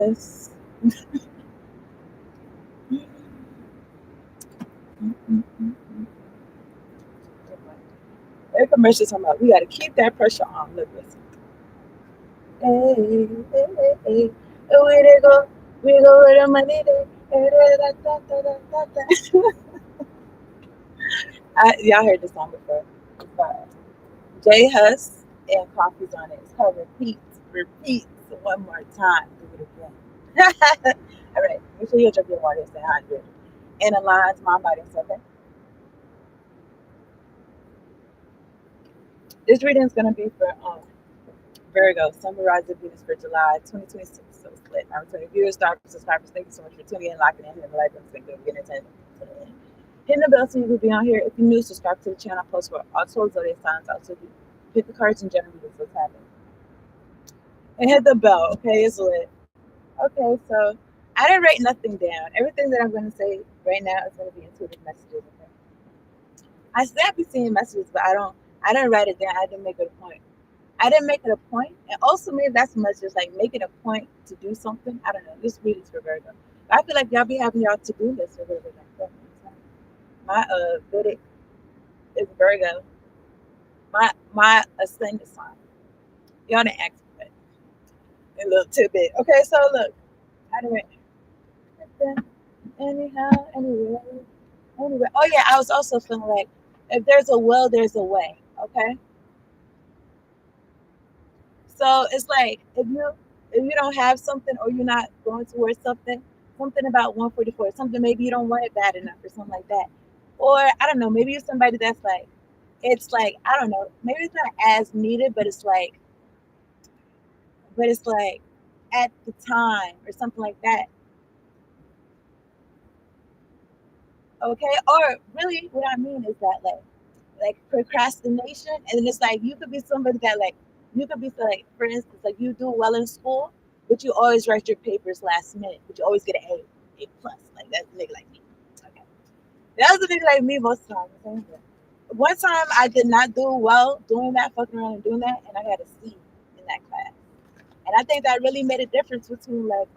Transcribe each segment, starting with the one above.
Yes. Their commercial talking about we got to keep that pressure on. Look, listen. Hey, hey, hey, hey. Where they go? We go where the money they. Y'all heard this song before. But J Hus and Coffee's on it. It's called Repeat. Repeat. So one more time. Do it again. All right. Make sure you drink your water and stay hydrated. And align to my body. Okay. This reading is gonna be for Virgo, summarize the Venus for July 2026. So it's lit. I'm returning viewers, stars, subscribers. Thank you so much for tuning in, locking in, hitting the like button, thank you for getting attention. Hitting the bell so you will be on here. If you're new, subscribe to the channel. I post for all tools, zodiac signs. Also, pick the cards in general. This what's happening. And hit the bell. Okay, it's lit. Okay, so I didn't write nothing down. Everything that I'm going to say right now is going to be intuitive messages. Okay. I still be seeing messages, but I didn't write it down. I didn't make it a point. I didn't make it a point, and also maybe that's much just like make it a point to do something. I don't know. This reading's for Virgo. I feel like y'all be having y'all to do list for Virgo. My Vedic is Virgo. My ascendant sign. Y'all didn't ask for that. A little tidbit. Okay, so look. I didn't. Anyhow, anyway. Oh yeah, I was also feeling like if there's a will, there's a way. Okay, so it's like if you don't have something or you're not going towards something, something about 144, something maybe you don't want it bad enough or something like that. Or I don't know, maybe you're somebody that's like it's like I don't know, maybe it's not as needed, but it's like at the time or something like that. Okay? Or really what I mean is that like procrastination and then it's like you could be somebody that like you could be like for instance like you do well in school but you always write your papers last minute but you always get an A plus like that's a nigga like me. Okay, that was a nigga like me most times. One time I did not do well doing that fucking around and doing that and I had a C in that class and I think that really made a difference between like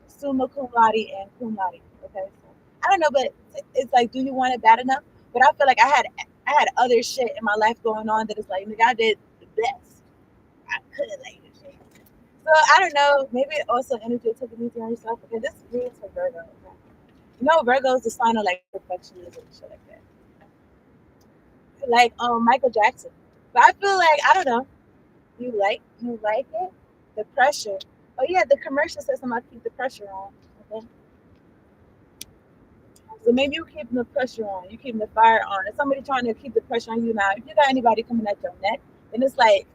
summa cum laude and cum laude. Okay, so, I don't know, but it's like, do you want it bad enough? But I feel like I had other shit in my life going on that is like, nigga, I did the best I could, like this shit. So I don't know. Maybe also energy took it easy on yourself because this reads for Virgo. Okay? You know, Virgo is the sign of like perfectionism and shit like that. Like Michael Jackson. But I feel like I don't know. You like it? The pressure. Oh yeah, the commercial says something about keep the pressure on. Okay? So maybe you keeping the pressure on, you keeping the fire on. If somebody trying to keep the pressure on you now, if you got anybody coming at your neck, then it's like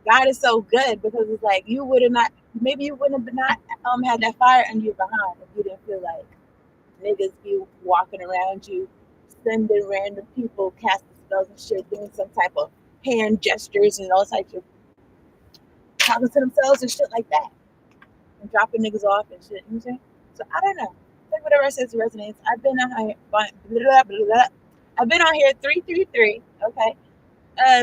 God is so good because it's like you would have not, maybe you wouldn't have not had that fire under your behind if you didn't feel like niggas be walking around you, sending random people casting spells and shit, doing some type of hand gestures and all types of talking to themselves and shit like that, and dropping niggas off and shit. You know what I'm saying? So I don't know. Take whatever I says resonates. I've been on here, I've been on here 333. Okay,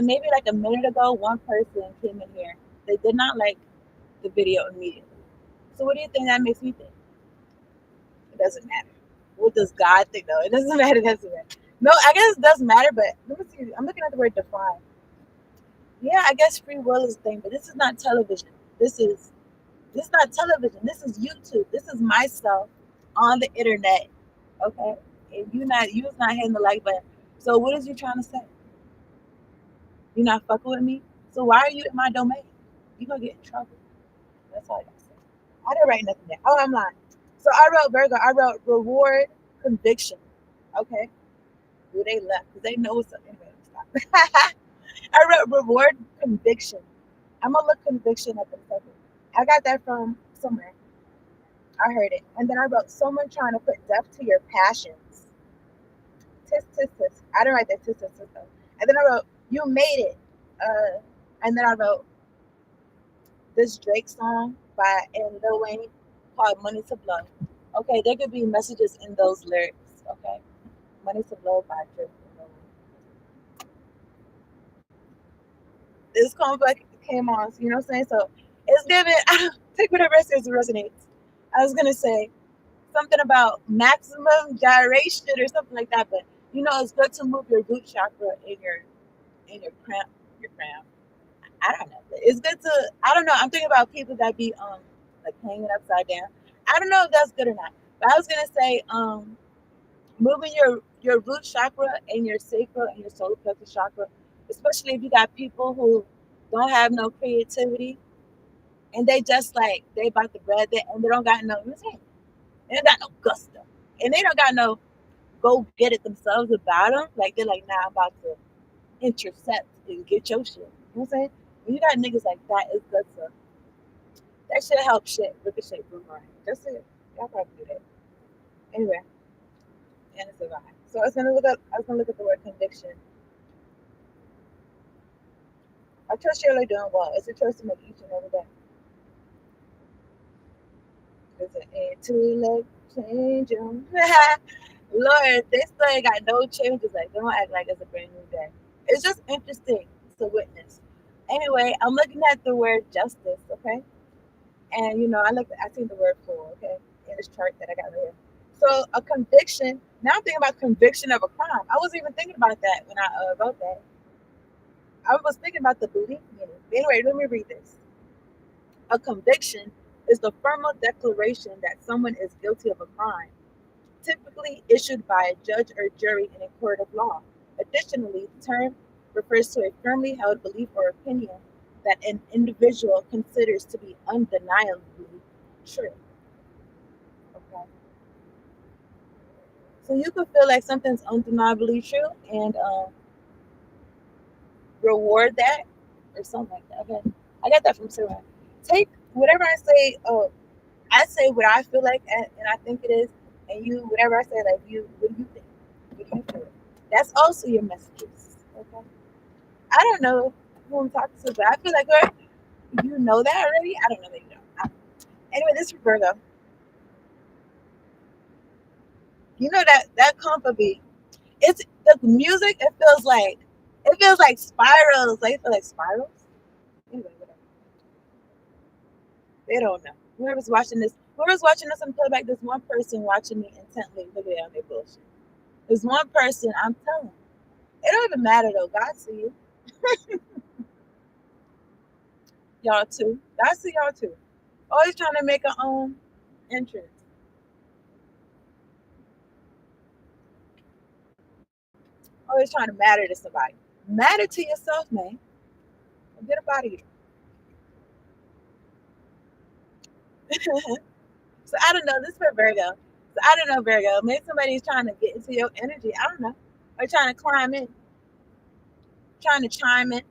maybe like a minute ago, one person came in here. They did not like the video immediately. So what do you think that makes me think? It doesn't matter. What does God think? No, it doesn't matter. It doesn't matter. No, I guess it does matter, but let me see. I'm looking at the word define. Yeah, I guess free will is a thing, but this is not television. This is not television. This is YouTube. This is myself on the internet. Okay, and you was not hitting the like button. So what is you trying to say? You're not fucking with me. So why are you in my domain? You gonna get in trouble. That's all I gotta say. I didn't write nothing down. Oh, I'm lying. So I wrote Virgo. I wrote reward conviction. Okay. Well, they left because they know what's up. Anyway, stop. I wrote reward conviction. I'm gonna look conviction up in a second. I got that from somewhere. I heard it. And then I wrote someone trying to put depth to your passions. Tisk tisk tisk. I didn't write that tisk tisk tisk though. And then I wrote you made it. Uh, and then I wrote this Drake song by and Lil Wayne called Money to Blow. Okay, there could be messages in those lyrics. Okay, Money to Blow by Drake and Lil Wayne. This comic book came on, so you know what I'm saying? So it's giving. Take whatever I say as it resonates. I was gonna say something about maximum gyration or something like that, but it's good to move your root chakra in your cramp. I don't know. It's good to. I don't know. I'm thinking about people that be like hanging upside down. I don't know if that's good or not. But I was gonna say moving your root chakra and your sacral and your solar plexus chakra, especially if you got people who don't have no creativity and they just like they about to bread it and they don't got no they don't got no gusto and they don't got no go get it themselves about them. Like they're like, nah, I'm about to intercept and get your shit. You know what I'm saying? When you got niggas like that, it's good to that should help shit ricochet boomerang. That's it. Y'all probably do that. Anyway, and it's a vibe. So I was gonna look at the word conviction. I trust you're really doing well. It's a choice to make each and every day. It's an ain't too late to change 'em. Lord, they still ain't got no changes. Like they don't act like it's a brand new day. It's just interesting to witness. Anyway, I'm looking at the word justice, okay? And I seen the word for, okay, in this chart that I got right here. So a conviction. Now I'm thinking about conviction of a crime. I wasn't even thinking about that when I wrote that. I was thinking about the belief meaning. Anyway, let me read this. A conviction is the formal declaration that someone is guilty of a crime, typically issued by a judge or jury in a court of law. Additionally, the term refers to a firmly held belief or opinion that an individual considers to be undeniably true. Okay. So you could feel like something's undeniably true and reward that or something like that. Okay. I got that from Sarah. Take whatever I say, I say what I feel like and I think it is, and you, whatever I say, like you, what do you think? What do you feel? That's also your messages. Okay. I don't know who I'm talking to, but I feel like you know that already. I don't know that you know. Anyway, this is for Virgo. You know that compa beat. It's the music. It feels like spirals. Like it feel like spirals. Anyway, whatever. They don't know. Whoever's watching this on playback, there's one person watching me intently. Look at their bullshit. There's one person I'm telling. It don't even matter though. God see you. Y'all too. God see y'all too. Always trying to make our own entrance. Always trying to matter to somebody. Matter to yourself, man. Get up out of here. So I don't know. This is for Virgo. So I don't know, Virgo. Maybe somebody's trying to get into your energy. I don't know. Or trying to climb in, trying to chime in,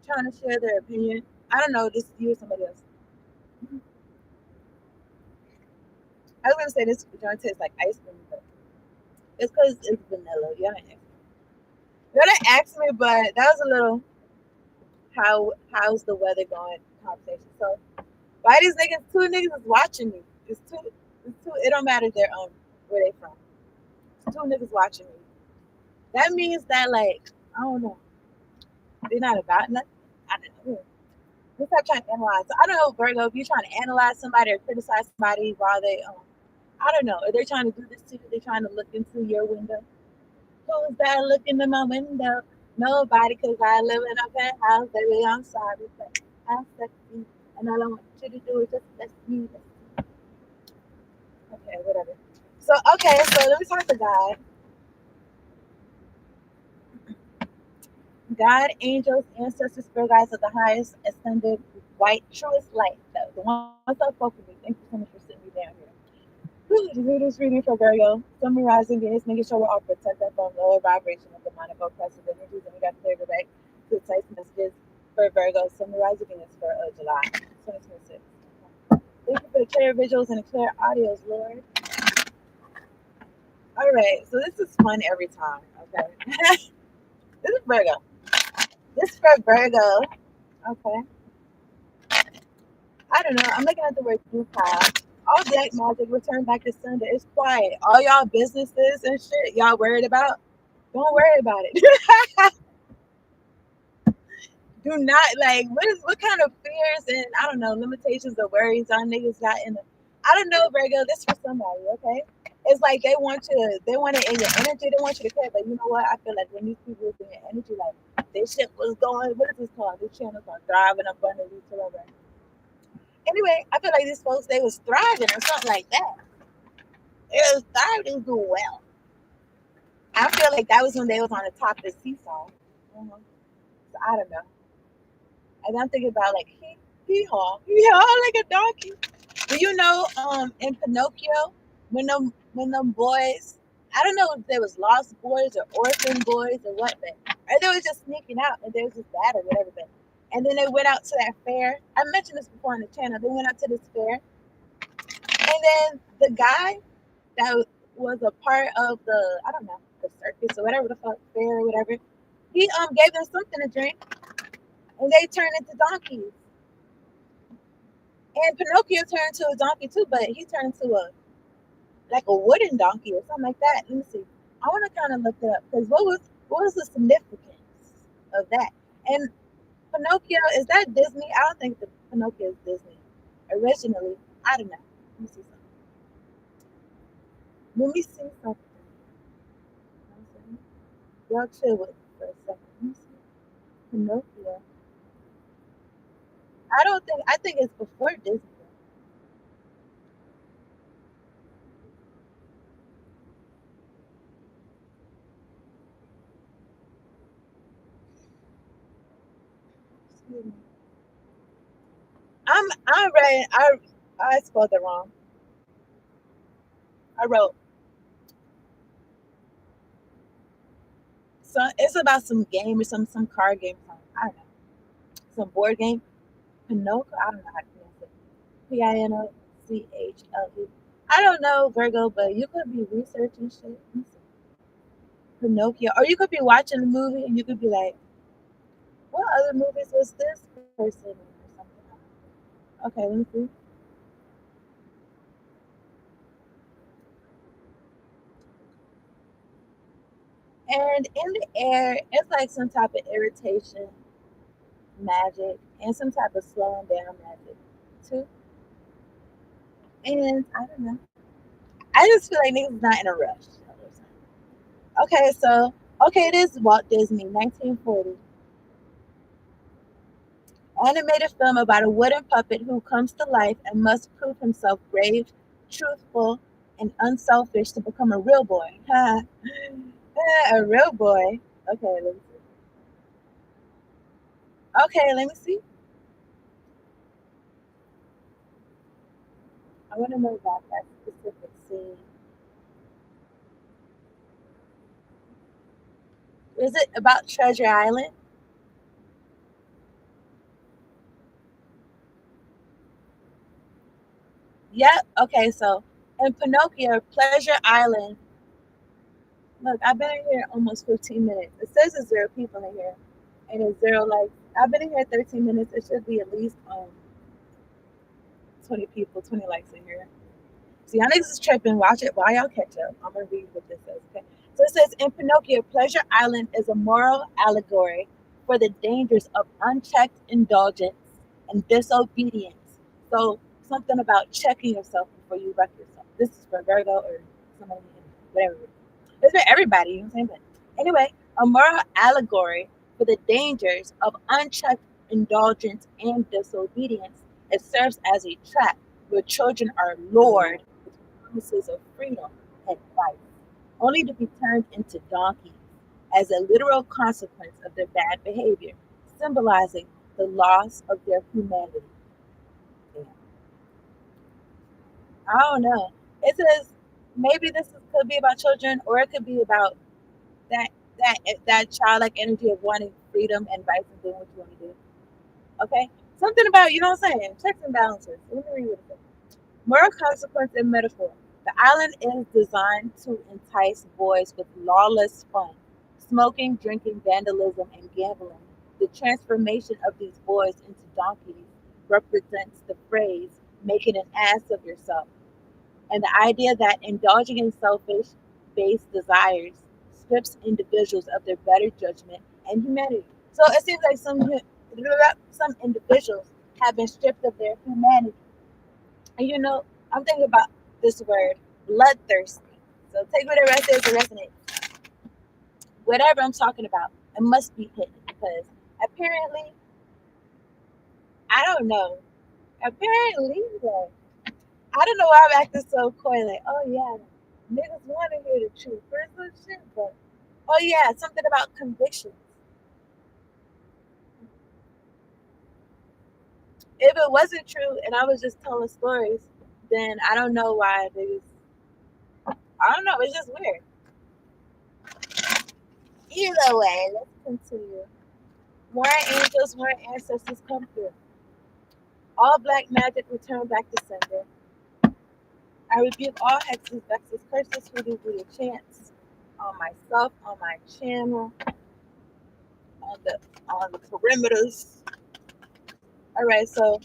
trying to share their opinion. I don't know. This is you or somebody else. I was gonna say this joint tastes like ice cream, but it's because it's vanilla. You didn't ask me, but that was a little how's the weather going conversation. So why these niggas? Two niggas is watching me. It's two. It's two. It don't matter their where they from. It's two niggas watching me. That means that like I don't know. They're not about nothing. I don't know. Let's stop trying to analyze. So I don't know, Virgo, if you're trying to analyze somebody or criticize somebody while they I don't know. Are they trying to do this to you? They're trying to look into your window. Who's that looking in my window? Nobody, because I live in a penthouse, baby. I'm sorry, but I'm sexy, and all I want you to do is just let me. Okay, whatever. So okay, so let me talk to God. God, angels, ancestors, spirit guides of the highest ascended white truest light. The ones that spoke with me. Thank you so much for sitting me down here. This reading for Virgo, summarizing Venus, making sure we're all protected from lower vibration of demonic oppressive energies, and we got to clear the back to text messages for Virgo, summarizing Venus for July 2026. Thank you for the clear visuals and the clear audios, Lord. All right, so this is fun every time. Okay, this is Virgo. This is for Virgo. Okay, I don't know. I'm looking at the word Dukai. All black magic, return back to sender. It's quiet. All y'all businesses and shit, y'all worried about. Don't worry about it. Do not like what kind of fears and I don't know limitations or worries on niggas got in the I don't know, Virgo, this for somebody, okay? It's like they want it in your energy, they want you to care, but you know what? I feel like when these people was in your energy, like this shit was going what is this called? This channel called Thriving Abundantly whatever. Anyway, I feel like these folks they was thriving or something like that. They was thriving doing well. I feel like that was when they was on the top of the seesaw. Mhm. So I don't know. And I'm thinking about like hee haw like a donkey. Do you know in Pinocchio when them boys I don't know if they was lost boys or orphan boys or what, but or they was just sneaking out and they was just bad or whatever, but and then they went out to that fair. I mentioned this before on the channel. They went out to this fair and then the guy that was a part of the I don't know the circus or whatever the fuck fair or whatever. He gave them something to drink and they turned into donkeys. And Pinocchio turned to a donkey too, but he turned to a like a wooden donkey or something like that. Let me see. I want to kind of look it up because what was the significance of that? And Pinocchio is that Disney? I don't think the Pinocchio is Disney originally. I don't know. Let me see something. Let me see something. Y'all chill with me for a second. Let me see. Pinocchio. I don't think. I think it's before Disney. Excuse me. I read. I spelled it wrong. I wrote so it's about some game or some card game. I don't know. Some board game. Pinocchio. I don't know how to pronounce it. Pinochle. I don't know, Virgo, but you could be researching shit. Pinocchio. Or you could be watching a movie and you could be like, what other movies was this person in or something? Okay, let me see. And in the air, it's like some type of irritation magic and some type of slowing down magic too. And I don't know. I just feel like niggas not in a rush. Okay, so okay, it is Walt Disney, 1940. Animated film about a wooden puppet who comes to life and must prove himself brave, truthful, and unselfish to become a real boy. A real boy. Okay, let me see. Okay, let me see. I want to know about that specific scene. Is it about Treasure Island? Yep. Okay, so in Pinocchio, Pleasure Island. Look, I've been in here almost 15 minutes. It says there's zero people in here, and it's zero likes. I've been in here 13 minutes. It should be at least 20 people, 20 likes in here. So y'all niggas is tripping. Watch it while y'all catch up. I'm gonna read what this says. Okay. So it says in Pinocchio, Pleasure Island is a moral allegory for the dangers of unchecked indulgence and disobedience. So something about checking yourself before you wreck yourself. This is for Virgo or somebody, whatever. It's for everybody, you know what I'm saying? But anyway, a moral allegory for the dangers of unchecked indulgence and disobedience. It serves as a trap where children are lured with promises of freedom and advice, only to be turned into donkeys as a literal consequence of their bad behavior, symbolizing the loss of their humanity. Yeah. I don't know. It says maybe could be about children, or it could be about that that childlike energy of wanting freedom and advice and doing what you want to do. Okay, something about you know what I'm saying. Checks and balances. Let me read what it says. Moral consequence and metaphor. The island is designed to entice boys with lawless fun, smoking, drinking, vandalism, and gambling. The transformation of these boys into donkeys represents the phrase, making an ass of yourself, and the idea that indulging in selfish based desires strips individuals of their better judgment and humanity. So it seems like some individuals have been stripped of their humanity. And I'm thinking about this word, bloodthirsty. So take whatever I say to resonate. Whatever I'm talking about, it must be hidden because apparently, I don't know. Apparently, like, I don't know why I'm acting so coy. Like, oh yeah, niggas want to hear the truth. Where's some shit? But oh yeah, something about convictions. If it wasn't true and I was just telling stories, then I don't know why niggas. I don't know. It's just weird. Either way, let's continue. More angels, more ancestors come through. All black magic return back to sender. I rebuke all hexes, vexes, curses, hoodoo, voodoo chants on myself, on my channel, on the perimeters. All right, so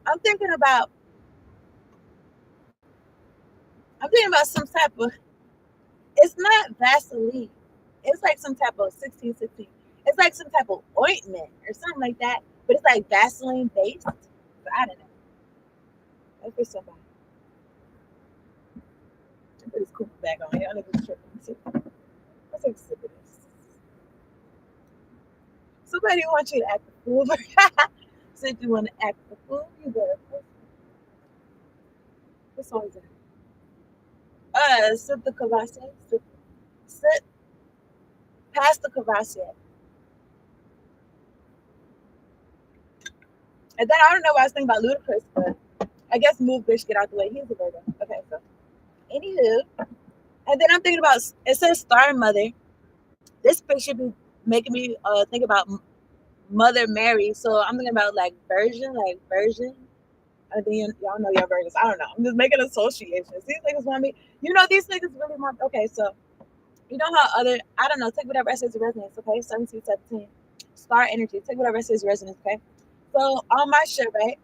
I'm thinking about I'm thinking about some type of. It's not Vaseline. It's like some type of 1616. It's like some type of ointment or something like that. But it's like Vaseline based. So I don't know. That's for somebody. I put this cool back on here. I'm gonna tripping. Let's take a sip of this. Somebody wants you to act the fool. So if you want to act the fool, you better. This one's it. Sip the Kavase. Sit past the Kavase. And then I don't know why I was thinking about Ludacris, but I guess move bitch, get out the way. He's a Virgo. Okay, so anywho. And then I'm thinking about it says Star Mother. This picture be making me think about Mother Mary. So I'm thinking about like version. I think y'all know your versions. I don't know. I'm just making associations. These niggas want me. These niggas really want. Okay, so how other. I don't know. Take whatever essence resonates. Okay, 1717. Star energy. Take whatever essence resonates. Okay. So on my shit, right?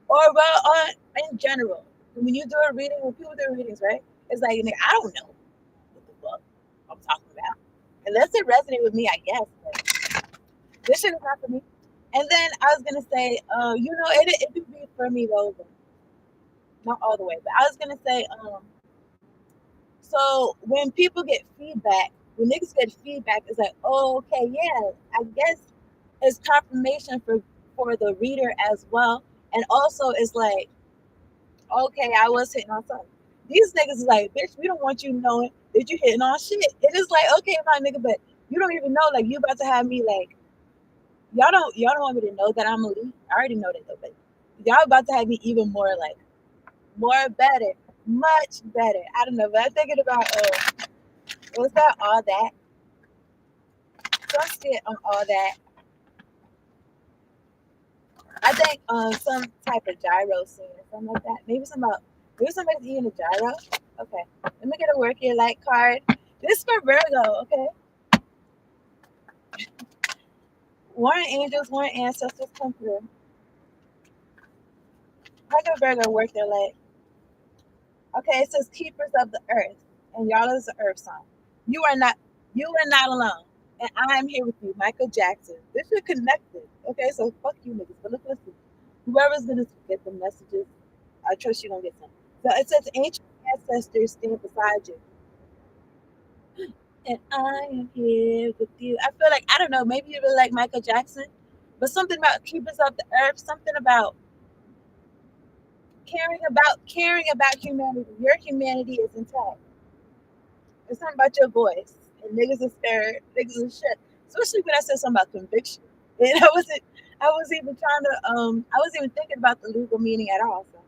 Or well, on in general, when you do a reading, when people do readings, right? It's like I don't know what the fuck I'm talking about. Unless it resonates with me, I guess. But this shit is not for me. And then I was gonna say, it would be for me though, but not all the way. But I was gonna say, so when people get feedback, when niggas get feedback, it's like, oh, okay, yeah, I guess it's confirmation for the reader as well, and also it's like, okay, I was hitting on something. These niggas is like, bitch, we don't want you knowing that you hitting on shit. It is like, okay, my nigga, but you don't even know, like, you about to have me like, y'all don't want me to know that I'm elite. I already know that though, but y'all about to have me even more like more better, much better. I don't know, but I'm thinking about was that all that? So I see it on all that. I think some type of gyro scene or something like that. Maybe somebody's eating a gyro. Okay. Let me get a work your light card. This is for Virgo, okay? Warring angels, warring ancestors come through. How can Virgo work their light? Okay, it says keepers of the earth. And y'all is the earth sign. You are not alone. And I am here with you, Michael Jackson. This is connected. Okay, so fuck you niggas. But listen. Whoever's gonna get the messages, I trust you gonna get some. So it says ancient ancestors stand beside you. And I am here with you. I feel like I don't know, maybe you really like Michael Jackson, but something about keepers of the earth, something about caring about humanity. Your humanity is intact. It's something about your voice. And niggas is scared, niggas is shit. Especially when I said something about conviction. And I was even trying to I wasn't even thinking about the legal meaning at all. So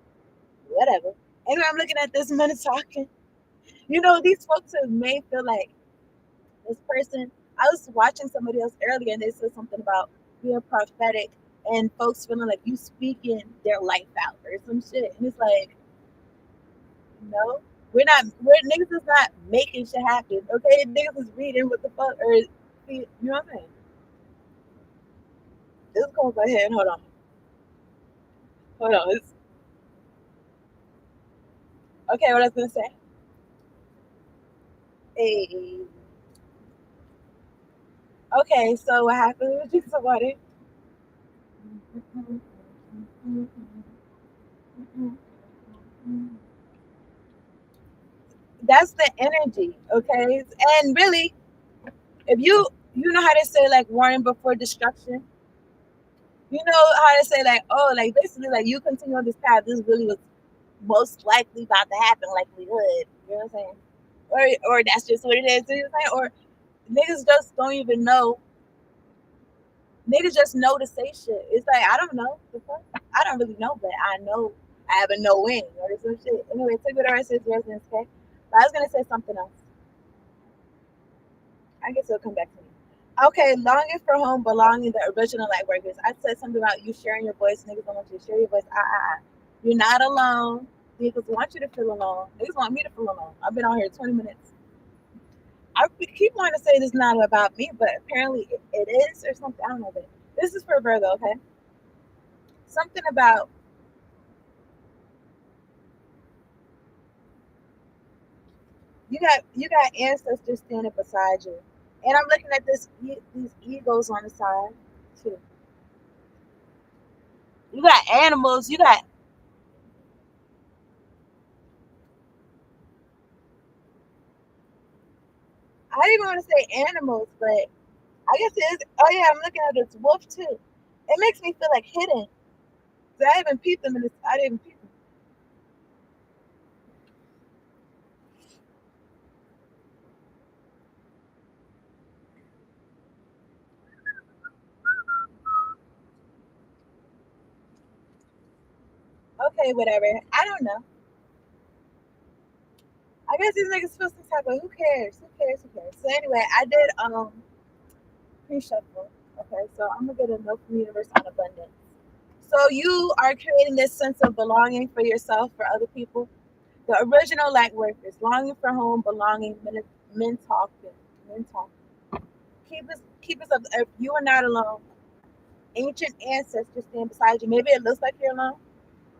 whatever. Anyway, I'm looking at this minute talking. These folks have made feel like this person. I was watching somebody else earlier and they said something about being prophetic and folks feeling like you speaking their life out or some shit. And it's like, no, we're niggas is not making shit happen. Okay, niggas is reading what the fuck or you know what I'm saying? This is going my head. Hold on. Okay, what I was gonna say. Hey. Okay, so what happened with you somebody? That's the energy, okay? And really, if you know how to say like warning before destruction, you know how to say like, oh, like basically like you continue on this path, this really was most likely about to happen, likelihood. You know what I'm saying? Or that's just what it is. You know what I'm saying? Or niggas just don't even know. Niggas just know to say shit. It's like I don't know. The fuck? I don't really know, but I know I have a knowing or some shit. Anyway, take what I said residence, okay? But I was gonna say something else. I guess it'll come back to me. Okay, longing for home, belonging, the original light workers. I said something about you sharing your voice. Niggas don't want you to share your voice. You're not alone. Niggas want you to feel alone. Niggas want me to feel alone. I've been on here 20 minutes. I keep wanting to say this is not about me, but apparently it is or something. I don't know. But this is for Virgo, okay? Something about you got ancestors standing beside you, and I'm looking at these egos on the side too. You got animals. You got I didn't even want to say animals, but I guess it is. Oh yeah, I'm looking at this wolf too. It makes me feel like hidden. So I haven't peeped them in this. I didn't peep them. Okay, whatever. I don't know. I guess these niggas feel some type of who cares? Who cares? Who cares? So anyway, I did pre-shuffle. Okay, so I'm gonna get a note from the universe on abundance. So you are creating this sense of belonging for yourself, for other people. The original light workers, longing for home, belonging, men talking, men talking. Keepers of the earth. You are not alone. Ancient ancestors stand beside you. Maybe it looks like you're alone.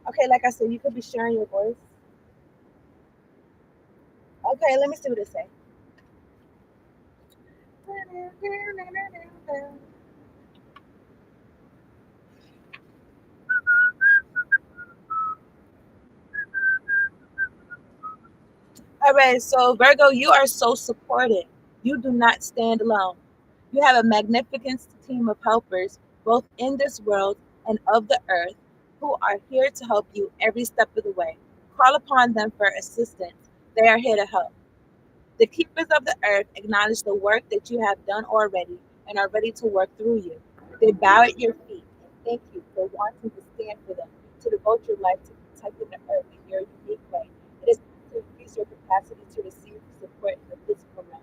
Okay, like I said, you could be sharing your voice. Okay, let me see what it says. All right, so Virgo, you are so supported. You do not stand alone. You have a magnificent team of helpers, both in this world and of the earth, who are here to help you every step of the way. Call upon them for assistance. They are here to help. The keepers of the earth acknowledge the work that you have done already and are ready to work through you. They bow at your feet and thank you for wanting to stand for them, to devote your life to protecting the earth in your unique way. It is to increase your capacity to receive support in the physical realm.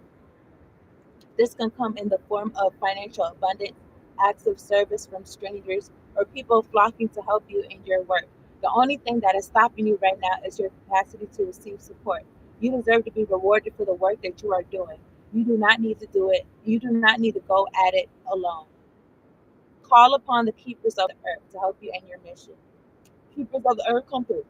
This can come in the form of financial abundance, acts of service from strangers, or people flocking to help you in your work. The only thing that is stopping you right now is your capacity to receive support. You deserve to be rewarded for the work that you are doing. You do not need to do it. You do not need to go at it alone. Call upon the keepers of the earth to help you in your mission. Keepers of the earth, come through.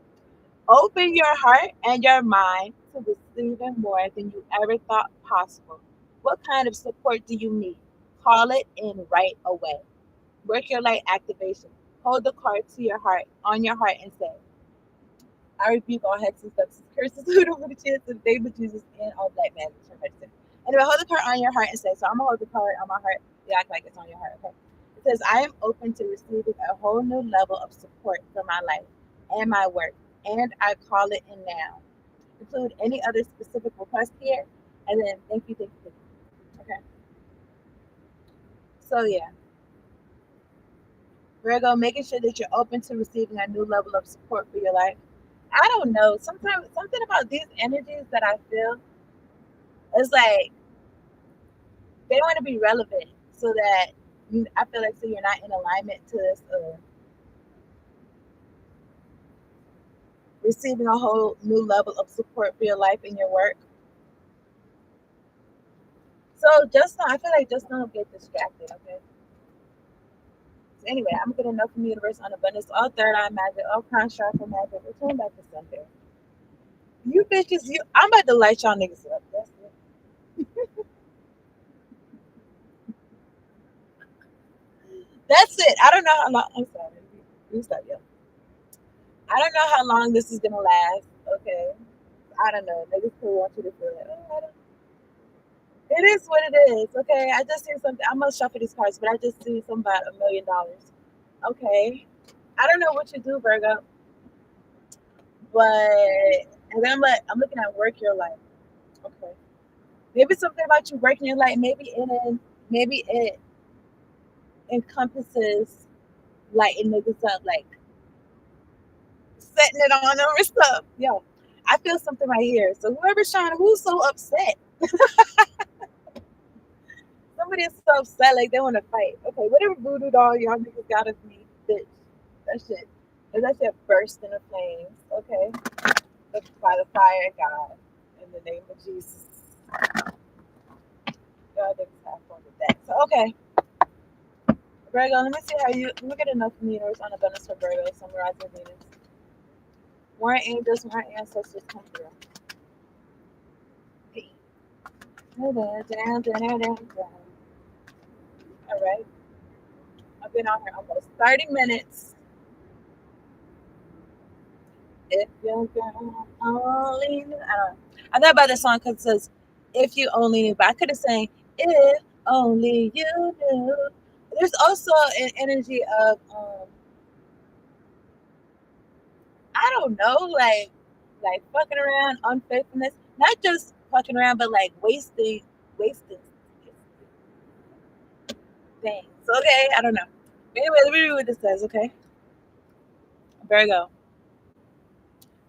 Open your heart and your mind to receiving more than you ever thought possible. What kind of support do you need? Call it in right away. Work your light activation. Hold the card to your heart, on your heart, and say, I rebuke all hexes, ducks, curses, hoodoo, the chance of the name of Jesus, and all black magic. Anyway, hold the card on your heart and say, so I'm going to hold the card on my heart. You act like it's on your heart, okay? It says, I am open to receiving a whole new level of support for my life and my work, and I call it in now. Include any other specific request here, and then thank you. Okay. So yeah, Virgo, making sure that you're open to receiving a new level of support for your life. I don't know. Sometimes something about these energies that I feel is like they want to be relevant, so that I feel like so you're not in alignment to this receiving a whole new level of support for your life and your work. So just don't, I feel like just don't get distracted. Okay. So anyway, I'm gonna know from the universe on abundance, all third eye magic, all construct for magic, return back to center. You bitches, I'm about to light y'all niggas up. That's it. That's it. I don't know how long. I'm sorry. You stop, yeah. I don't know how long this is gonna last. Okay. I don't know. Niggas still want you to feel it. Oh, I don't. It is what it is. Okay. I just seen something. I'm gonna shuffle these cards, but I just seen something about $1 million. Okay. I don't know what you do, Virgo, but and then I'm looking at work your life. Okay. Maybe something about you working your life. Maybe it encompasses lighting niggas up, like setting it on them or stuff. Yo, I feel something right here. So who's so upset? Somebody is so upset, like they want to fight. Okay, whatever voodoo doll y'all niggas got of me, bitch. That shit burst into flames. Okay, by the fire of God, in the name of Jesus. God niggas have fun with that. So okay, Virgo, let me see how you. Let me get enough meters on abundance for Virgo. Summarize your Venus. Warrant angels, warrant ancestors come through. Hey. All right. I've been on here almost 30 minutes. If you're gonna only knew. I don't know. I thought about this song because it says, if you only knew. But I could have sang, if only you knew. There's also an energy of, I don't know, like fucking around, unfaithfulness. Not just fucking around, but like wasting things. Okay, I don't know. Anyway, let me read what this says, okay? Virgo.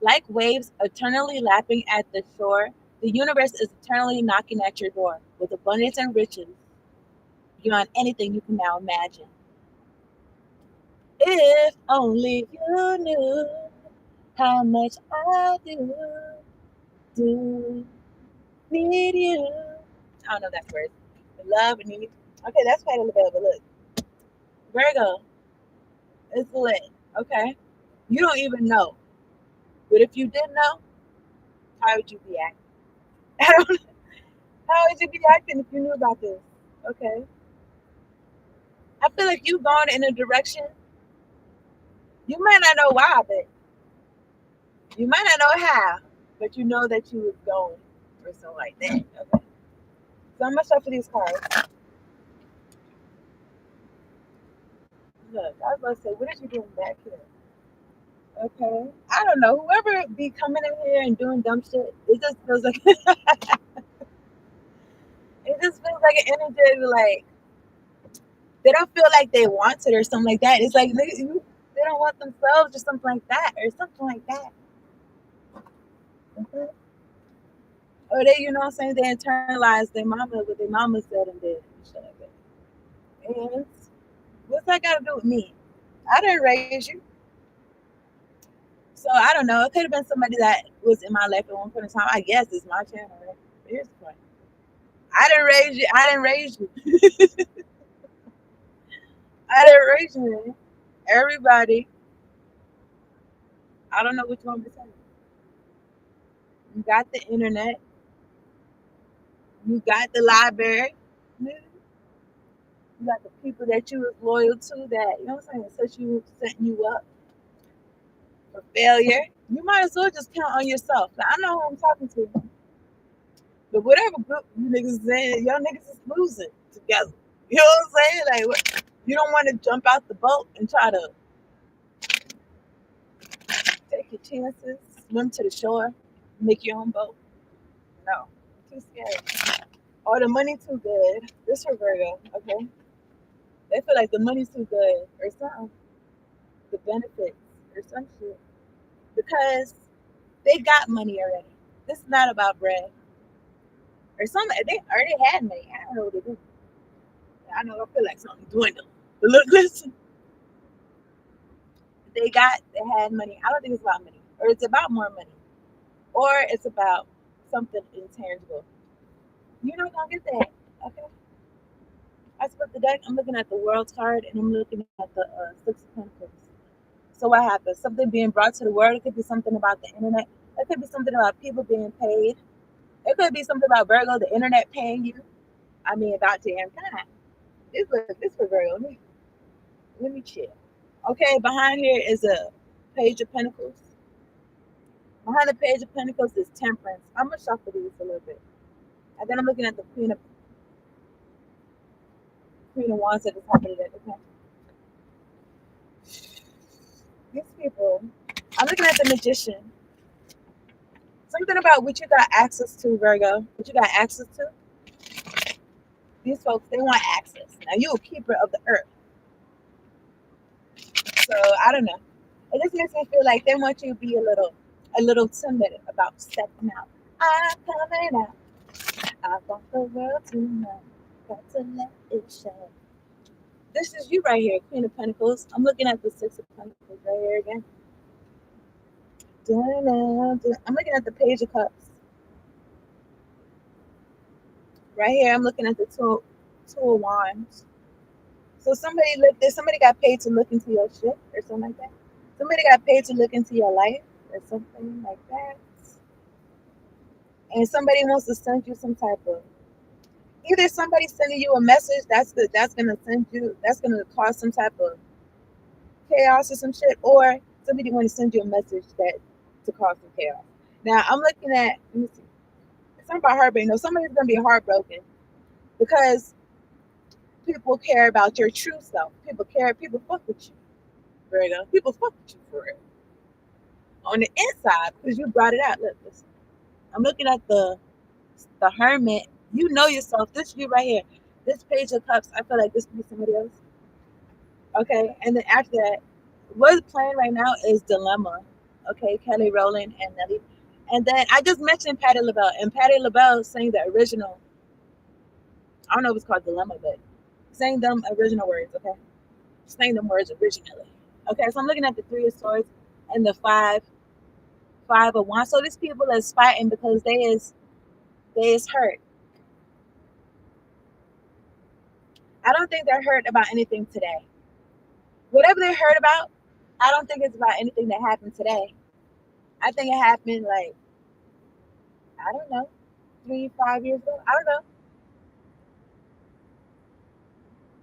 Like waves eternally lapping at the shore, the universe is eternally knocking at your door with abundance and riches beyond anything you can now imagine. If only you knew how much I do need you. I don't know that word. Love and need. Okay, that's quite a little bit of a look. Virgo, it's lit. Okay, you don't even know, but if you did know, how would you be acting? I don't. How would you be acting if you knew about this? Okay, I feel like you going in a direction you might not know why, but you might not know how, but you know that you was going or something like that. Okay, so I'm gonna shuffle these cards. Look, I was about to say, what are you doing back here? Okay, I don't know. Whoever be coming in here and doing dumb shit, it just feels like it just feels like an energy like they don't feel like they want it or something like that. It's like they don't want themselves or something like that or something like that. Okay? Or they, you know what I'm saying, they internalize their mama, what their mama said and did and shit like that. And what's that got to do with me? I didn't raise you. So I don't know. It could have been somebody that was in my life at one point in time. I guess it's my channel. Right? Here's the point. I didn't raise you. I didn't raise you. I didn't raise you. Man. Everybody, I don't know which one to say. You got the internet. You got the library. You got the people that you was loyal to that, you know what I'm saying, setting you up for failure. You might as well just count on yourself. Now, I know who I'm talking to, but whatever group you niggas saying, y'all niggas is losing together. You know what I'm saying? Like, you don't want to jump out the boat and try to take your chances, swim to the shore, make your own boat. No, too scary. Or the money too good. This for Virgo, okay? They feel like the money's too good or something. The benefits or some shit because they got money already. This is not about bread or something. They already had money. I don't know what to do. I know I feel like something dwindled. But look, listen, they had money. I don't think it's about money, or it's about more money, or it's about something intangible. You're not gonna get that. Okay. I split the deck. I'm looking at the world card, and I'm looking at the Six of Pentacles. So what happens? Something being brought to the world. It could be something about the internet. It could be something about people being paid. It could be something about Virgo, the internet paying you. I mean, about damn time. This for Virgo. Let me chill. Okay, behind here is a page of pentacles. Behind the page of pentacles is temperance. I'm gonna shuffle these a little bit. And then I'm looking at the queen of wands at the top of the deck. Okay. These people. I'm looking at the magician. Something about what you got access to, Virgo. What you got access to. These folks, they want access. Now you a keeper of the earth. So I don't know. It just makes me feel like they want you to be a little timid about stepping out. I'm coming out. I want the world to know. Got to let it show. This is you right here, Queen of Pentacles. I'm looking at the Six of Pentacles right here again. I'm looking at the Page of Cups. Right here, I'm looking at the two of Wands. So somebody got paid to look into your shit or something like that. Somebody got paid to look into your life or something like that. And somebody wants to send you some type of either somebody sending you a message that's gonna send you that's gonna cause some type of chaos or some shit, or somebody want to send you a message that to cause some chaos. Now I'm looking at let me see. It's not about heartbreak. No, somebody's gonna be heartbroken because people care about your true self. People fuck with you, Virgo. People fuck with you for real. On the inside, because you brought it out. Look, listen. I'm looking at the hermit. You know yourself. This is you right here. This page of cups. I feel like this could be somebody else. Okay, and then after that, what's playing right now is Dilemma. Okay, Kelly Rowland and Nelly. And then I just mentioned Patti LaBelle, and Patti LaBelle sang the original. I don't know if it's called Dilemma, but sang them original words. Okay, sang them words originally. Okay, so I'm looking at the Three of Swords and the five of Wands. So these people is fighting because they is hurt. I don't think they're hurt about anything today. Whatever they're hurt about, I don't think it's about anything that happened today. I think it happened like I don't know, 3, 5 years ago. I don't know.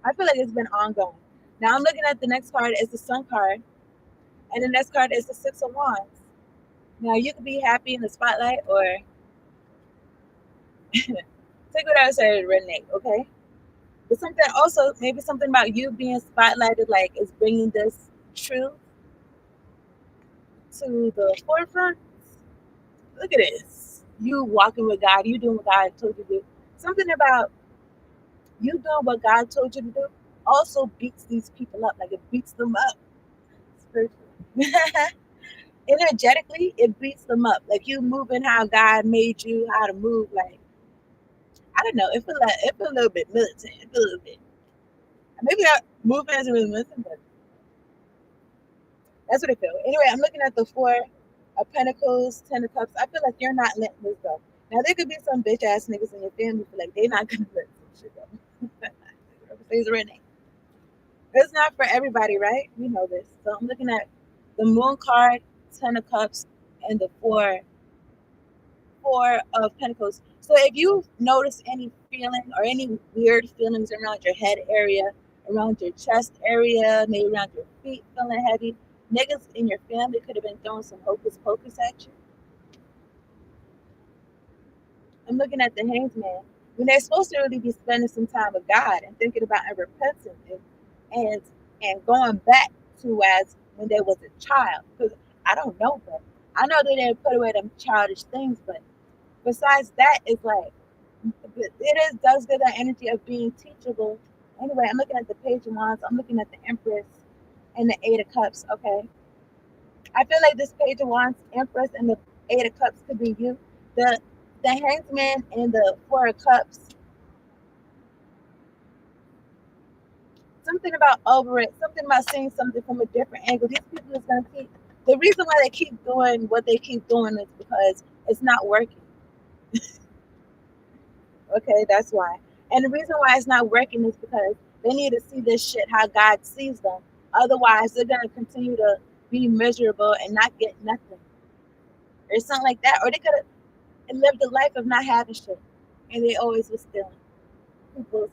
I feel like it's been ongoing. Now I'm looking at the next card. It's the Sun card, and the next card is the Six of Wands. Now you could be happy in the spotlight, or take what I said, Renee. Okay, but something also maybe something about you being spotlighted, like is bringing this truth to the forefront. Look at this. You walking with God. You doing what God told you to do. Something about you doing what God told you to do also beats these people up. Like it beats them up spiritually. Energetically, it beats them up. Like you moving how God made you, how to move. Like I don't know. It feel a little bit militant. It feel a little bit. Maybe that movement isn't really militant, but that's what it feels. Anyway, I'm looking at the Four of Pentacles, Ten of Cups. I feel like you're not letting this go. Now there could be some bitch ass niggas in your family feel like they're not gonna let some shit go. Things are in it. It's not for everybody, right? We know this. So I'm looking at the Moon card, Ten of Cups, and the Four of Pentacles. So if you notice any feeling or any weird feelings around your head area, around your chest area, maybe around your feet feeling heavy, niggas in your family could have been throwing some hocus pocus at you. I'm looking at the Hanged Man. When they're supposed to really be spending some time with God and thinking about and repenting and and going back to as when they was a child. Because I don't know, but I know they didn't put away them childish things, but besides that, it's like it is does give that energy of being teachable. Anyway, I'm looking at the Page of Wands. I'm looking at the Empress and the Eight of Cups. Okay, I feel like this Page of Wands, Empress, and the Eight of Cups could be you. The the Hanged Man and the Four of Cups. Something about over it. Something about seeing something from a different angle. These people is gonna keep. The reason why they keep doing what they keep doing is because it's not working. Okay, that's why. And the reason why it's not working is because they need to see this shit how God sees them. Otherwise, they're gonna continue to be miserable and not get nothing, or something like that. Or they could have lived a life of not having shit, and they always was stealing people's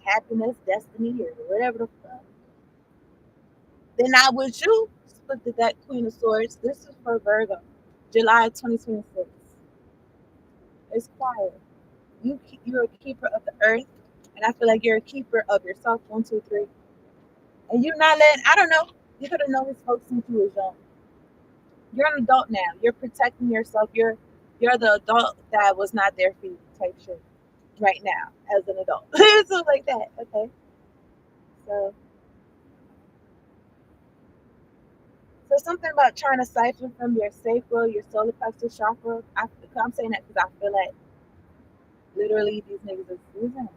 happiness, destiny, or whatever the fuck. Then I would you split the deck Queen of Swords. This is for Virgo, July 2026. It's quiet. You're a keeper of the earth, and I feel like you're a keeper of yourself. 1, 2, 3, and you're not letting. I don't know. You could have known these folks since you was young. You're an adult now. You're protecting yourself. You're the adult that was not there for you type shit right now as an adult. So like that. Okay. So something about trying to siphon from your sacral, your solar plexus chakra. I'm saying that because I feel like literally these niggas is losing.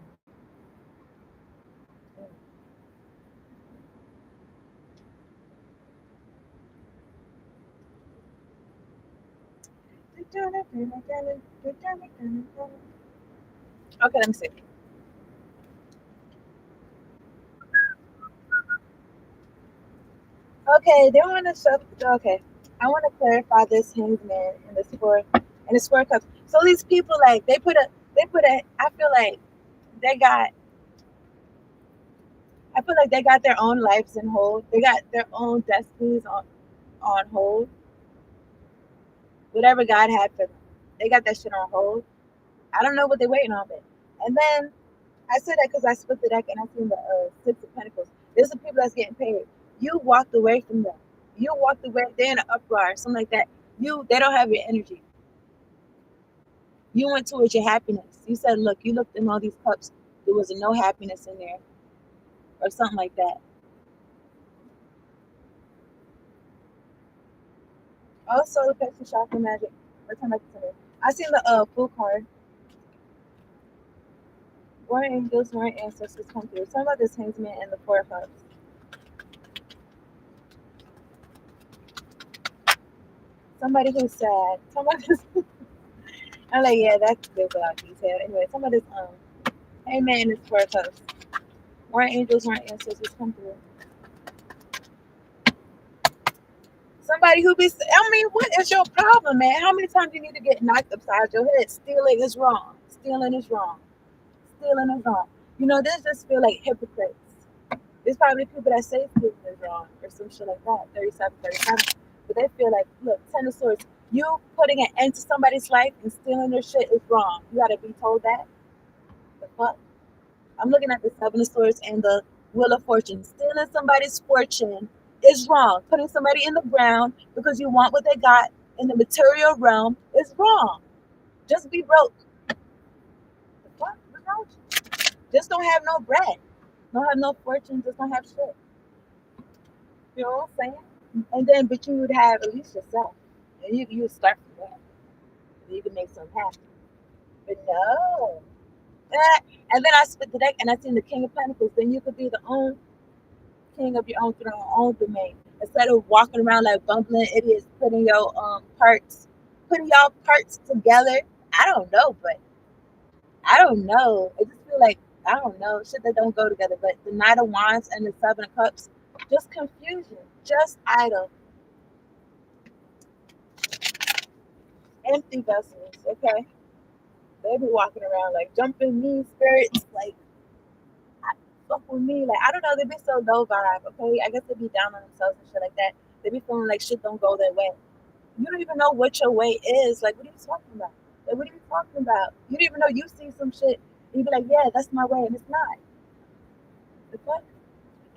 Okay, let me see. Okay, they want to show. Okay, I want to clarify this Hangman and the square cups. So these people like they put a. I feel like they got. I feel like they got their own lives in hold. They got their own destinies on hold. Whatever God had for them, they got that shit on hold. I don't know what they're waiting on, but and then I said that because I split the deck and I seen the Six of Pentacles. There's some people that's getting paid. You walked away from them. You walked away. They're in an uproar, something like that. They don't have your energy. You went towards your happiness. You said, look, you looked in all these cups. There was no happiness in there, or something like that. Also, the Pepsi Chakra Magic. What time I can I seen the full card. Warring angels, warring ancestors come through. Talk about this Hangsman and the Four of Cups. Somebody who's sad. Talk about this. I'm like, yeah, that's good without detail. Anyway, some of this hey man, it's Four of Cups. Warring angels, warring ancestors come through. Somebody who be, I mean, what is your problem, man? How many times you need to get knocked upside your head? Stealing is wrong. Stealing is wrong. Stealing is wrong. You know, this just feel like hypocrites. There's probably people that say stealing is wrong or some shit like that. 37, 37. But they feel like, look, Ten of Swords, you putting an end to somebody's life and stealing their shit is wrong. You gotta be told that. The fuck? I'm looking at the Seven of Swords and the Wheel of Fortune. Stealing somebody's fortune is wrong. Putting somebody in the ground because you want what they got in the material realm is wrong. Just be broke. The fuck? What's wrong with you? Just don't have no bread. Don't have no fortune. Just don't have shit. You know what I'm saying? And then, but you would have at least yourself. And you would start from there. And you can make something happen. But no. And then I split the deck and I seen the King of Pentacles. Then you could be the own king of your own throne, own domain. Instead of walking around like bumbling idiots, putting your putting y'all parts together. I don't know, but I don't know. I just feel like I don't know shit that don't go together. But the Knight of Wands and the Seven of Cups, just confusion, just idle, empty vessels. Okay, they be walking around like jumping mean spirits, like fuck with me. Like I don't know, they be so low vibe. Okay, I guess they be down on themselves and shit like that. They be feeling like shit don't go their way. You don't even know what your way is. Like, what are you talking about? Like, what are you talking about? You don't even know you see some shit and you be like, yeah, that's my way, and it's not. The fuck?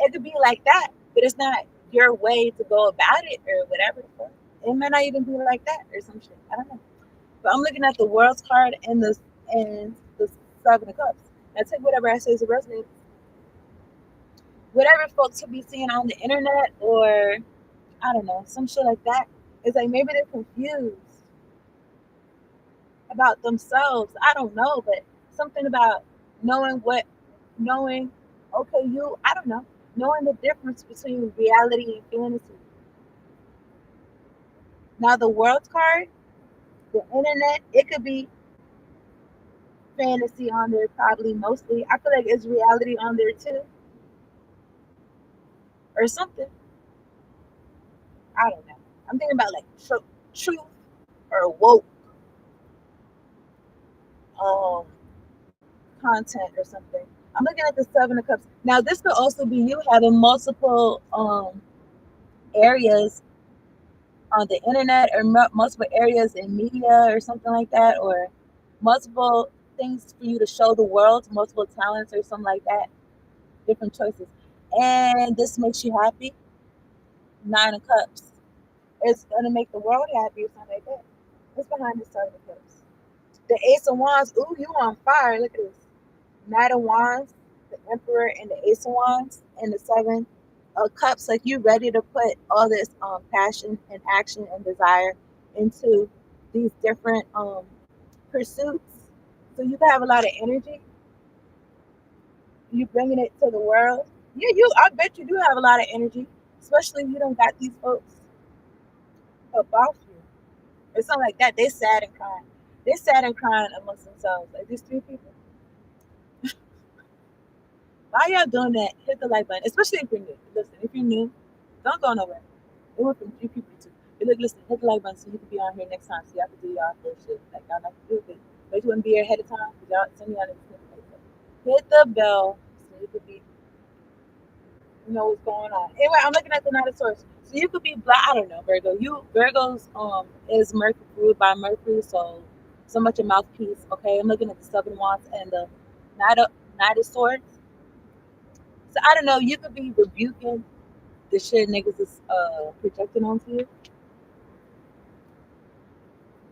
It could be like that, but it's not your way to go about it or whatever. The fuck. It might not even be like that or some shit. I don't know. But I'm looking at the World's card and the Seven of Cups. I take whatever I say as a resonates. Whatever folks could be seeing on the internet or I don't know, some shit like that. It's like maybe they're confused about themselves. I don't know, but something about knowing what, knowing, okay, I don't know, knowing the difference between reality and fantasy. Now, the World card, the internet, it could be fantasy on there, probably mostly. I feel like it's reality on there too, or something. I don't know. I'm thinking about like truth or woke um, content or something. I'm looking at the Seven of Cups. Now, this could also be you having multiple areas on the internet, or multiple areas in media or something like that, or multiple things for you to show the world, multiple talents or something like that, different choices. And this makes you happy. Nine of Cups. It's going to make the world happy or something like that. What's behind the Seven of Cups? The Ace of Wands. Ooh, you on fire. Look at this. Knight of Wands, the Emperor, and the Ace of Wands, and the Seven of Cups. Like you ready to put all this passion and action and desire into these different pursuits. So you can have a lot of energy. You bringing it to the world. Yeah, you. I bet you do have a lot of energy, especially if you don't got these folks above you or something like that. They sad and crying. They sad and crying amongst themselves. Like these three people. Why y'all doing that? Hit the like button, especially if you're new. Listen, if you're new, don't go nowhere. It went from three people to. But look, listen, hit the like button so you can be on here next time so y'all can do y'all first shit. Like y'all like to do it. But you want to be here ahead of time because y'all some of y'all niggas hit the bell so you could be know what's going on. Anyway, I'm looking at the Knight of Swords. So you could be black. I don't know, Virgo. You Virgos is Mercury ruled by Mercury, so much a mouthpiece. Okay, I'm looking at the Seven Wands and the Knight of Knight of Swords. So I don't know. You could be rebuking the shit niggas is projecting onto you.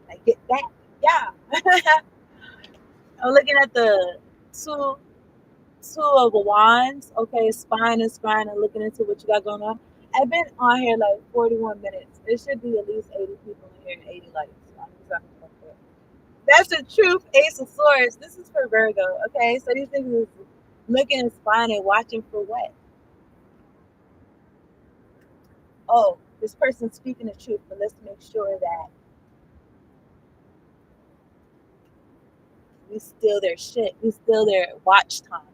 Like get that, yeah. I'm looking at the two two of wands. Okay, spine and spine and looking into what you got going on. I've been on here like 41 minutes. It should be at least 80 people in here and 80 likes. That's the truth, Ace of Swords. This is for Virgo. Okay, so these things is looking and spine and watching for what? Oh, this person's speaking the truth, but let's make sure that we steal their shit. We steal their watch time.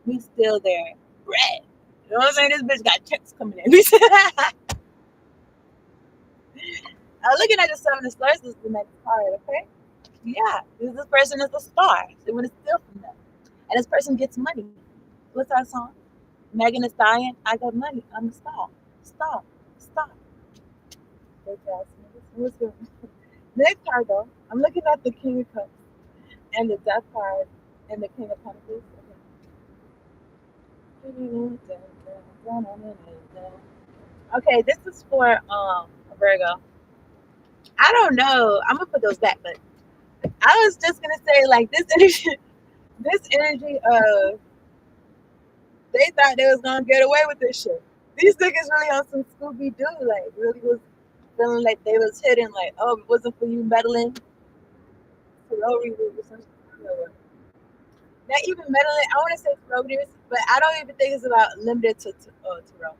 We steal their bread. You know what I'm saying? This bitch got checks coming in. Looking at the Seven of Stars is the next card, okay? Yeah, this person is a star. They want to steal from them. And this person gets money. What's that song? Megan Thee Stallion, I got money. I'm a star. Star. Star. What's good? Next card, though, I'm looking at the King of Cups and the Death card and the King of Pentacles. Okay, this is for Virgo. I don't know. I'm gonna put those back, but I was just gonna say like this energy, this energy of they thought they was gonna get away with this shit. These niggas really on some Scooby Doo, like really was feeling like they was hidden, like oh, if it wasn't for you meddling, sorority or something. Not even meddling. I want to say sororities, but I don't even think it's about limited to tarot.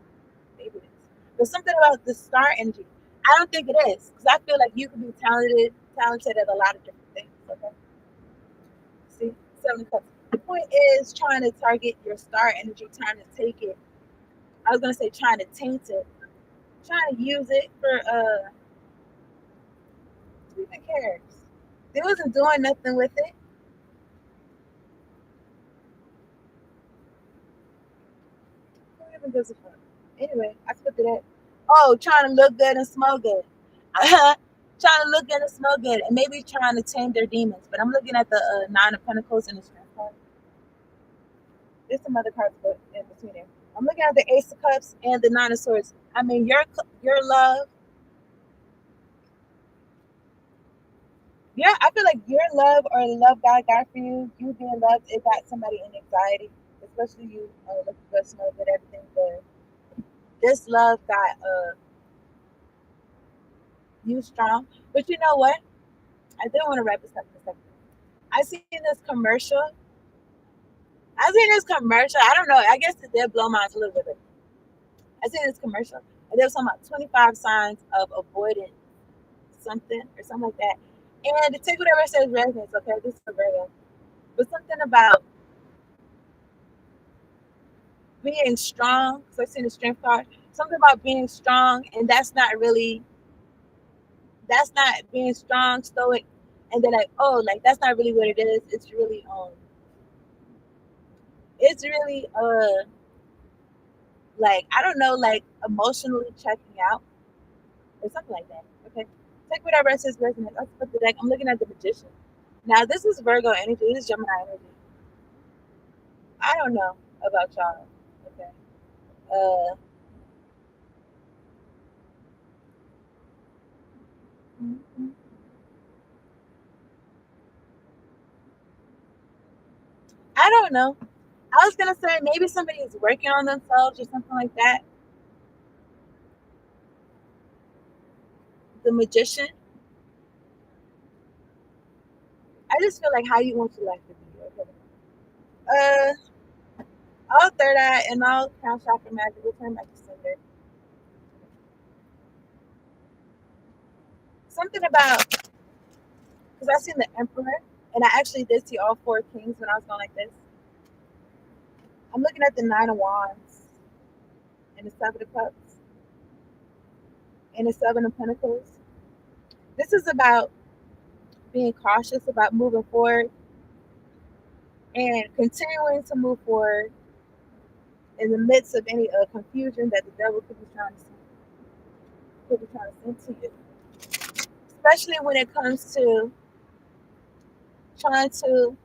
Maybe it is, but something about the star energy. I don't think it is because I feel like you can be talented at a lot of different things. Okay, see, Seven of Cups. The point is trying to target your star energy, trying to take it. I was gonna say trying to taint it, trying to use it for who even cares? They wasn't doing nothing with it. Who even gives a fuck? Anyway, I put that. Oh, trying to look good and smell good. Trying to look good and smell good, and maybe trying to tame their demons. But I'm looking at the Nine of Pentacles and the Strength card. There's some other cards in between there. I'm looking at the Ace of Cups and the Nine of Swords. I mean, your love. Yeah, I feel like your love or the love God got for you, you being loved, it got somebody in anxiety, especially you looking good, smell good, everything good. This love got you strong. But you know what? I did want to wrap this up in a second. I seen this commercial. I seen this commercial. I don't know. I guess it did blow my mind a little bit. I seen this commercial. And they was talking about 25 signs of avoiding something or something like that. And to take whatever it says resonates, okay? This is a Virgo. But something about being strong. So I seen the strength card. Something about being strong, and that's not being strong, stoic, and they're like, oh, like that's not really what it is. It's really It's really like I don't know, like emotionally checking out or something like that. Okay. Take whatever it says resonate. Let's put the deck. I'm looking at the magician. Now this is Virgo energy, this is Gemini energy. I don't know about y'all. Okay. Uh I don't know. I was gonna say maybe somebody is working on themselves or something like that. The magician. I just feel like how you want your life to be. Okay. Uh, all third eye and all crown chakra magic will turn back to sender. Something about because I seen the emperor and I actually did see all four kings when I was going like this. I'm looking at the nine of wands and the seven of cups and the seven of pentacles. This is about being cautious about moving forward and continuing to move forward in the midst of any confusion that the devil could be trying to send to you. Especially when it comes to trying to,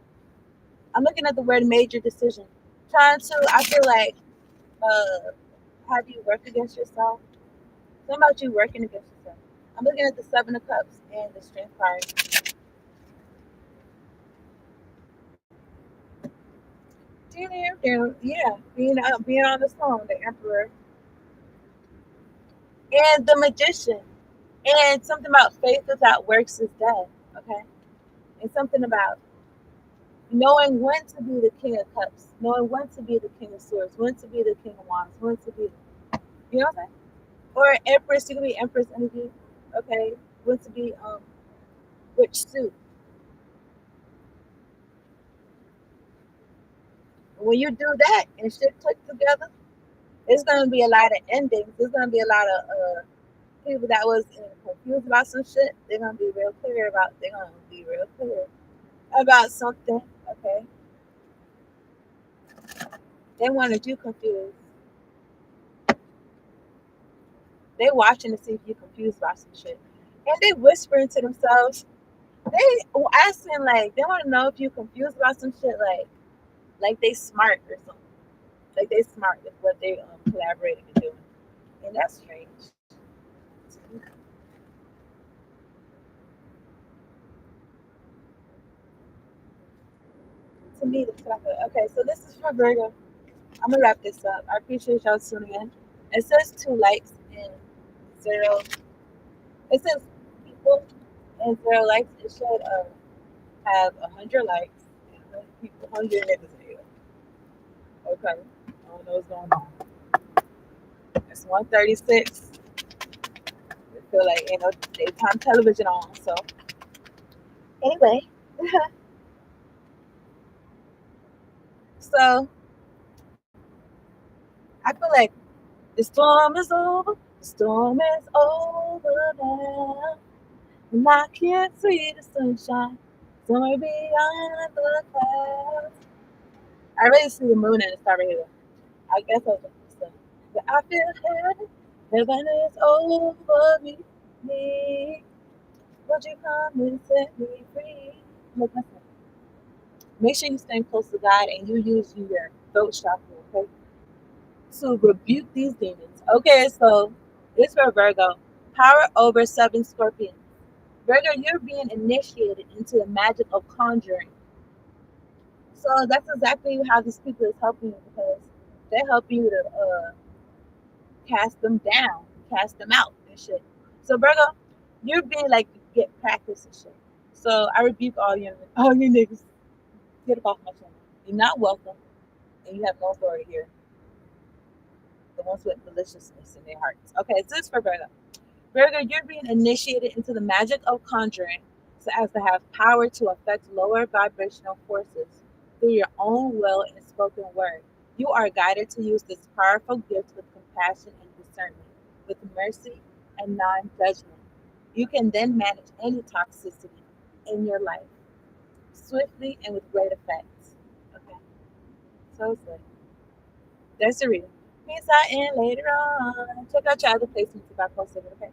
I'm looking at the word major decision. Trying to, I feel like, uh, have you work against yourself? Something about you working against yourself. I'm looking at the seven of cups and the strength card. Yeah, being on the throne, the emperor and the magician, and something about faith without works is dead. Okay, and something about knowing when to be the king of cups, knowing when to be the king of swords, when to be the king of wands, when to be, you know what I'm saying? Or empress, you can be empress energy. Okay, when to be which suit. When you do that and shit click together, it's gonna be a lot of endings. There's gonna be a lot of people that was confused about some shit. They're gonna be real clear about. They're gonna be real clear about something. Okay, they wanted you confused. They watching to see if you're confused about some shit, and they whispering to themselves. They asking like they want to know if you're confused about some shit. Like they smart or something. Like they smart with what they collaborating and doing, and that's strange. To me, that's what I feel. Okay, so this is for Virgo. I'm gonna wrap this up. I appreciate y'all tuning in. It says 2 likes and 0. It says people and 0 likes. It should have 100 likes and 100 people, 100 niggas in here. Okay, I don't know what's going on. It's 1:36. I feel like ain't no daytime television on. So anyway, so I feel like the storm is over. The storm is over now. And I can't see the sunshine somewhere beyond the clouds. I really see the moon and the star right here. I guess I was just the sun. But I feel heaven. Heaven is over me. Me. Would you come and set me free? Look, listen. Make sure you stay close to God and you use your throat chakra, okay? To rebuke these demons. Okay, so this for Virgo. Power over 7 Scorpions. Virgo, you're being initiated into the magic of conjuring. So that's exactly how these people is helping you because they're helping you to cast them down, cast them out and shit. So Virgo, you're being like get practice and shit. So I rebuke all you niggas. Get up off my channel. You're not welcome and you have no authority here. The ones with maliciousness in their hearts. Okay, so this is for Virgo. Virgo, you're being initiated into the magic of conjuring so as to have power to affect lower vibrational forces through your own will and spoken word. You are guided to use this powerful gift with compassion and discernment, with mercy and non judgment. You can then manage any toxicity in your life swiftly and with great effect. Okay. So it's like, that's the reading. Peace out and later on. Check out your other placements if I posted it, okay?